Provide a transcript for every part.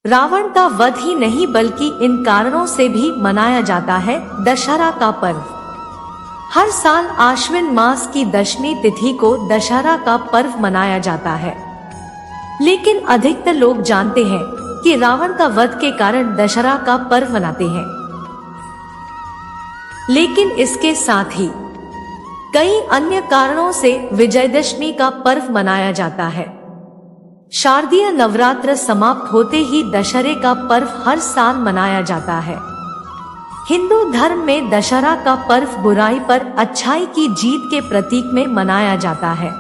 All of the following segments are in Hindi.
रावण का वध ही नहीं बल्कि इन कारणों से भी मनाया जाता है दशहरा का पर्व। हर साल आश्विन मास की दशमी तिथि को दशहरा का पर्व मनाया जाता है, लेकिन अधिकतर लोग जानते हैं कि रावण का वध के कारण दशहरा का पर्व मनाते हैं। लेकिन इसके साथ ही कई अन्य कारणों से विजयदशमी का पर्व मनाया जाता है। शारदीय नवरात्र समाप्त होते ही दशहरे का पर्व हर साल मनाया जाता है। हिंदू धर्म में दशहरा का पर्व बुराई पर अच्छाई की जीत के प्रतीक में मनाया जाता है।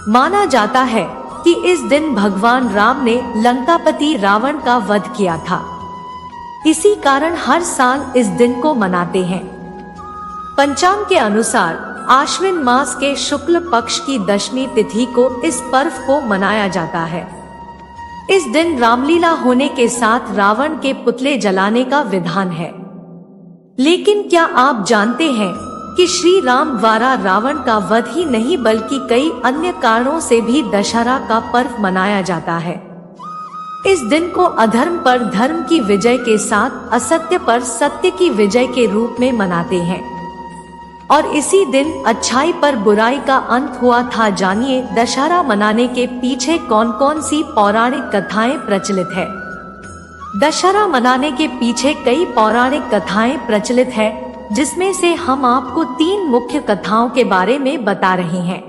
माना जाता है कि इस दिन भगवान राम ने लंकापति रावण का वध किया था। इसी कारण हर साल इस दिन को मनाते हैं। पंचांग के अनुसार आश्विन मास के शुक्ल पक्ष की दशमी तिथि को इस पर्व को मनाया जाता है। इस दिन रामलीला होने के साथ रावण के पुतले जलाने का विधान है। लेकिन क्या आप जानते हैं कि श्री राम द्वारा रावण का वध ही नहीं बल्कि कई अन्य कारणों से भी दशहरा का पर्व मनाया जाता है। इस दिन को अधर्म पर धर्म की विजय के साथ असत्य पर सत्य की विजय के रूप में मनाते हैं और इसी दिन अच्छाई पर बुराई का अंत हुआ था। जानिए दशहरा मनाने के पीछे कौन कौन सी पौराणिक कथाएं प्रचलित है। दशहरा मनाने के पीछे कई पौराणिक कथाएं प्रचलित है, जिसमें से हम आपको 3 मुख्य कथाओं के बारे में बता रहे हैं।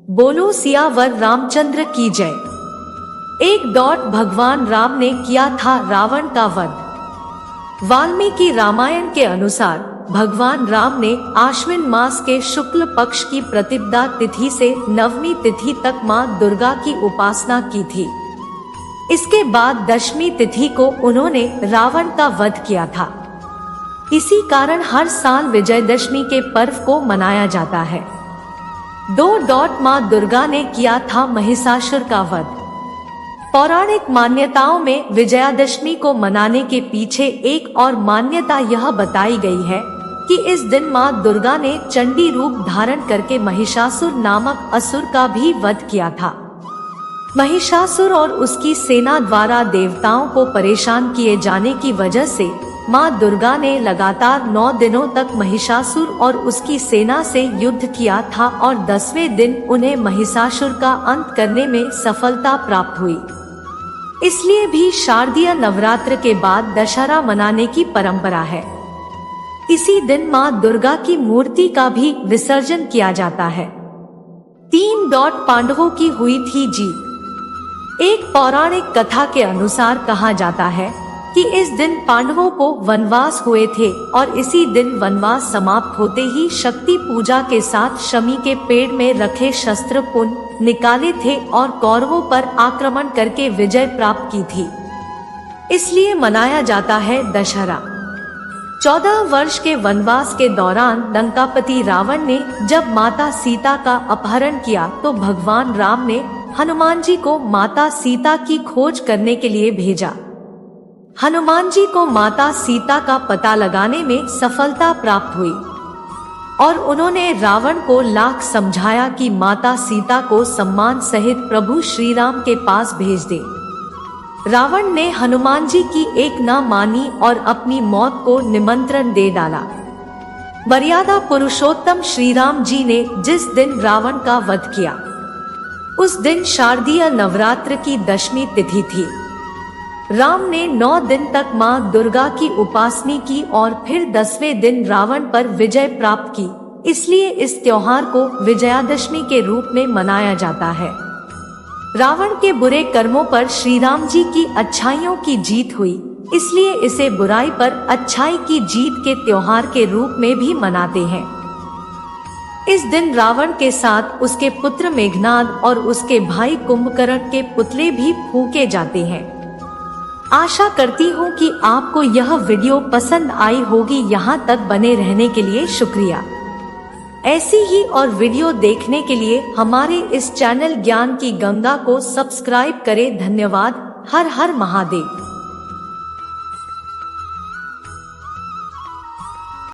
बोलो सियावर रामचंद्र की जय। भगवान राम ने किया था रावण का वध। वाल्मीकि रामायण के अनुसार भगवान राम ने आश्विन मास के शुक्ल पक्ष की प्रतिपदा तिथि से नवमी तिथि तक मां दुर्गा की उपासना की थी। इसके बाद दशमी तिथि को उन्होंने रावण का वध किया था। इसी कारण हर साल विजयदशमी के पर्व को मनाया जाता है। मां दुर्गा ने किया था महिषासुर का वध। पौराणिक मान्यताओं में विजयादशमी को मनाने के पीछे एक और मान्यता यह बताई गई है कि इस दिन मां दुर्गा ने चंडी रूप धारण करके महिषासुर नामक असुर का भी वध किया था। महिषासुर और उसकी सेना द्वारा देवताओं को परेशान किए जाने की वजह से मां दुर्गा ने लगातार 9 दिनों तक महिषासुर और उसकी सेना से युद्ध किया था और 10वें दिन उन्हें महिषासुर का अंत करने में सफलता प्राप्त हुई। इसलिए भी शारदीय नवरात्र के बाद दशहरा मनाने की परंपरा है। इसी दिन मां दुर्गा की मूर्ति का भी विसर्जन किया जाता है। 3 पांडवों की हुई थी जीत। एक पौराणिक कथा के अनुसार कहा जाता है कि इस दिन पांडवों को वनवास हुए थे और इसी दिन वनवास समाप्त होते ही शक्ति पूजा के साथ शमी के पेड़ में रखे शस्त्र पुनः निकाले थे और कौरवों पर आक्रमण करके विजय प्राप्त की थी। इसलिए मनाया जाता है दशहरा। 14 वर्ष के वनवास के दौरान लंकापति रावण ने जब माता सीता का अपहरण किया तो भगवान राम ने हनुमान जी को माता सीता की खोज करने के लिए भेजा। हनुमान जी को माता सीता का पता लगाने में सफलता प्राप्त हुई और उन्होंने रावण को लाख समझाया कि माता सीता को सम्मान सहित प्रभु श्री राम के पास भेज दे। रावण ने हनुमान जी की एक न मानी और अपनी मौत को निमंत्रण दे डाला। मर्यादा पुरुषोत्तम श्री राम जी ने जिस दिन रावण का वध किया उस दिन शारदीय नवरात्र की दशमी तिथि थी। राम ने 9 दिन तक मां दुर्गा की उपासना की और फिर 10वें दिन रावण पर विजय प्राप्त की। इसलिए इस त्योहार को विजयादशमी के रूप में मनाया जाता है। रावण के बुरे कर्मों पर श्री राम जी की अच्छाइयों की जीत हुई, इसलिए इसे बुराई पर अच्छाई की जीत के त्योहार के रूप में भी मनाते हैं। इस दिन रावण के साथ उसके पुत्र मेघनाद और उसके भाई कुंभकर्ण के पुतले भी फूंके जाते हैं। आशा करती हूँ कि आपको यह वीडियो पसंद आई होगी। यहाँ तक बने रहने के लिए शुक्रिया। ऐसी ही और वीडियो देखने के लिए हमारे इस चैनल ज्ञान की गंगा को सब्सक्राइब करें। धन्यवाद। हर हर महादेव।